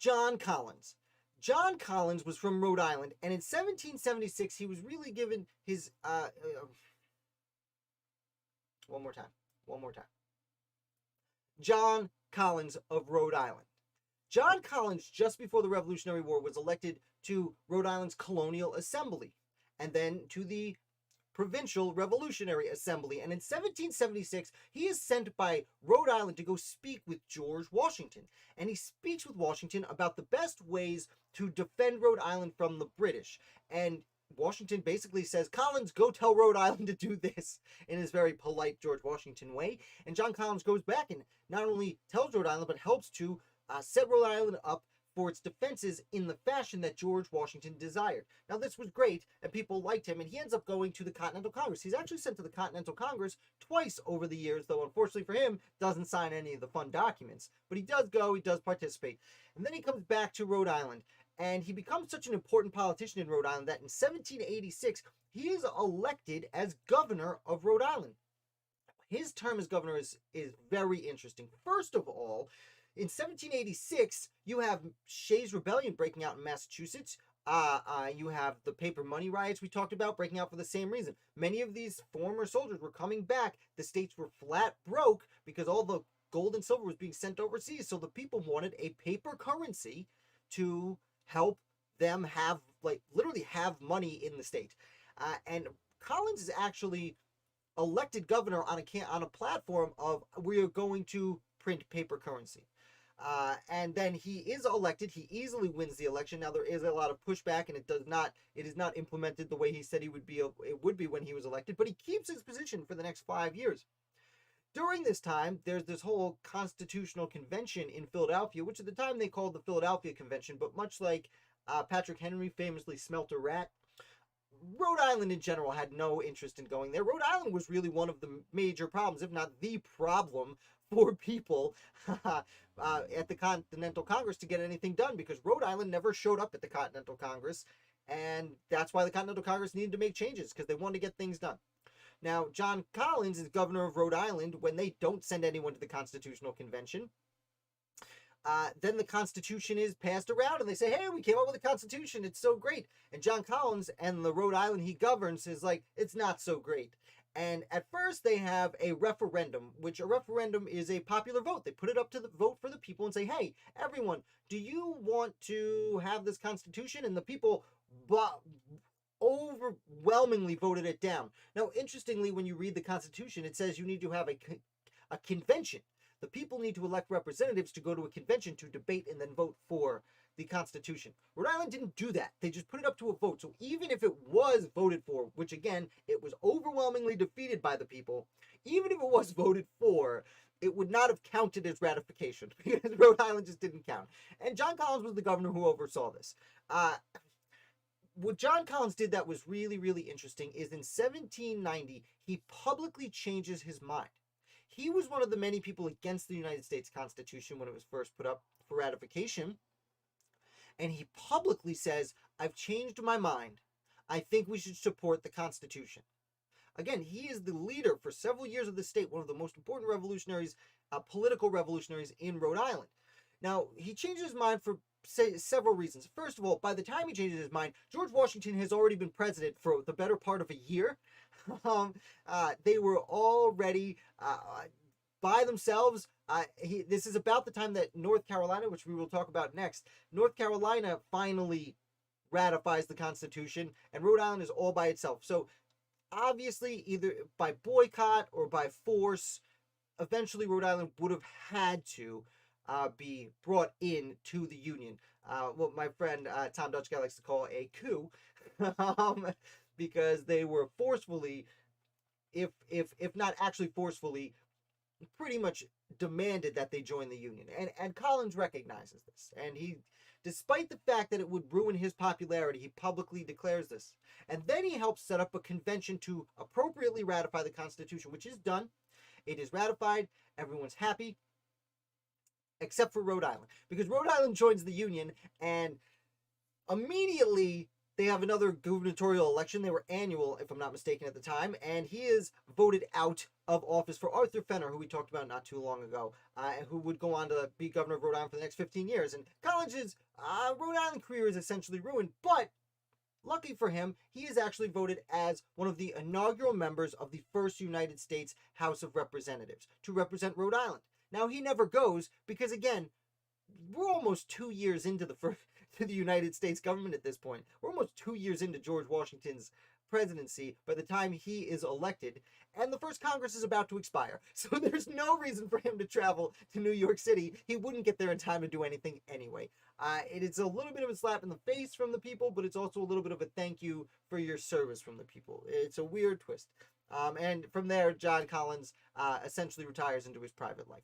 John Collins. John Collins was from Rhode Island, and in 1776, he was really given his, one more time. John Collins of Rhode Island. John Collins, just before the Revolutionary War, was elected to Rhode Island's Colonial Assembly, and then to the Provincial Revolutionary Assembly. And in 1776, he is sent by Rhode Island to go speak with George Washington. And he speaks with Washington about the best ways to defend Rhode Island from the British. And Washington basically says, Collins, go tell Rhode Island to do this, in his very polite George Washington way. And John Collins goes back and not only tells Rhode Island, but helps to set Rhode Island up for its defenses in the fashion that George Washington desired. Now, this was great, and people liked him, and he ends up going to the Continental Congress. He's actually sent to the Continental Congress twice over the years, though unfortunately for him, doesn't sign any of the fun documents. But he does go, he does participate. And then he comes back to Rhode Island, and he becomes such an important politician in Rhode Island that in 1786, he is elected as governor of Rhode Island. His term as governor is very interesting. First of all, in 1786, you have Shays' Rebellion breaking out in Massachusetts. You have the paper money riots we talked about breaking out for the same reason. Many of these former soldiers were coming back. The states were flat broke because all the gold and silver was being sent overseas. So the people wanted a paper currency to help them have, literally have money in the state. And Collins is actually elected governor on a platform of, we are going to print paper currency. And then he is elected. He easily wins the election. Now, there is a lot of pushback, and it is not implemented the way he said it would be when he was elected, but he keeps his position for the next 5 years. During this time, there's this whole constitutional convention in Philadelphia, which at the time they called the Philadelphia Convention, but much like Patrick Henry famously smelt a rat, Rhode Island in general had no interest in going there. Rhode Island was really one of the major problems, if not the problem, for people at the Continental Congress to get anything done, because Rhode Island never showed up at the Continental Congress, and that's why the Continental Congress needed to make changes, because they wanted to get things done. Now, John Collins is governor of Rhode Island when they don't send anyone to the Constitutional Convention. Then the Constitution is passed around, and they say, hey, we came up with a Constitution, it's so great. And John Collins and the Rhode Island he governs is like, it's not so great. And at first they have a referendum, which a referendum is a popular vote. They put it up to the vote for the people and say, hey, everyone, do you want to have this Constitution? And the people overwhelmingly voted it down. Now, interestingly, when you read the Constitution, it says you need to have a convention. The people need to elect representatives to go to a convention to debate and then vote for the Constitution. Rhode Island didn't do that. They just put it up to a vote. So even if it was voted for, which again, it was overwhelmingly defeated by the people, even if it was voted for, it would not have counted as ratification because Rhode Island just didn't count. And John Collins was the governor who oversaw this. What John Collins did that was really, really interesting is in 1790, he publicly changes his mind. He was one of the many people against the United States Constitution when it was first put up for ratification. And he publicly says, I've changed my mind. I think we should support the Constitution. Again, he is the leader for several years of the state, one of the most important revolutionaries, political revolutionaries in Rhode Island. Now, he changed his mind for several reasons. First of all, by the time he changes his mind, George Washington has already been president for the better part of a year. They were already by themselves. This is about the time that North Carolina, which we will talk about next, North Carolina finally ratifies the Constitution, and Rhode Island is all by itself. So obviously, either by boycott or by force, eventually Rhode Island would have had to be brought in to the Union. What my friend Tom Dutchguy likes to call a coup, because they were forcefully, if not actually forcefully, pretty much demanded that they join the Union. And Collins recognizes this. And he, despite the fact that it would ruin his popularity, he publicly declares this. And then he helps set up a convention to appropriately ratify the Constitution, which is done. It is ratified. Everyone's happy. Except for Rhode Island. Because Rhode Island joins the Union, and immediately they have another gubernatorial election. They were annual, if I'm not mistaken, at the time, and he is voted out of office for Arthur Fenner, who we talked about not too long ago, and who would go on to be governor of Rhode Island for the next 15 years. And Collins's Rhode Island career is essentially ruined, but lucky for him, he is actually voted as one of the inaugural members of the first United States House of Representatives to represent Rhode Island. Now, he never goes because, again, we're almost 2 years into the United States government at this point. We're almost 2 years into George Washington's presidency by the time he is elected, and the first Congress is about to expire. So there's no reason for him to travel to New York City. He wouldn't get there in time to do anything anyway. It is a little bit of a slap in the face from the people, but it's also a little bit of a thank you for your service from the people. It's a weird twist. And from there, John Collins essentially retires into his private life.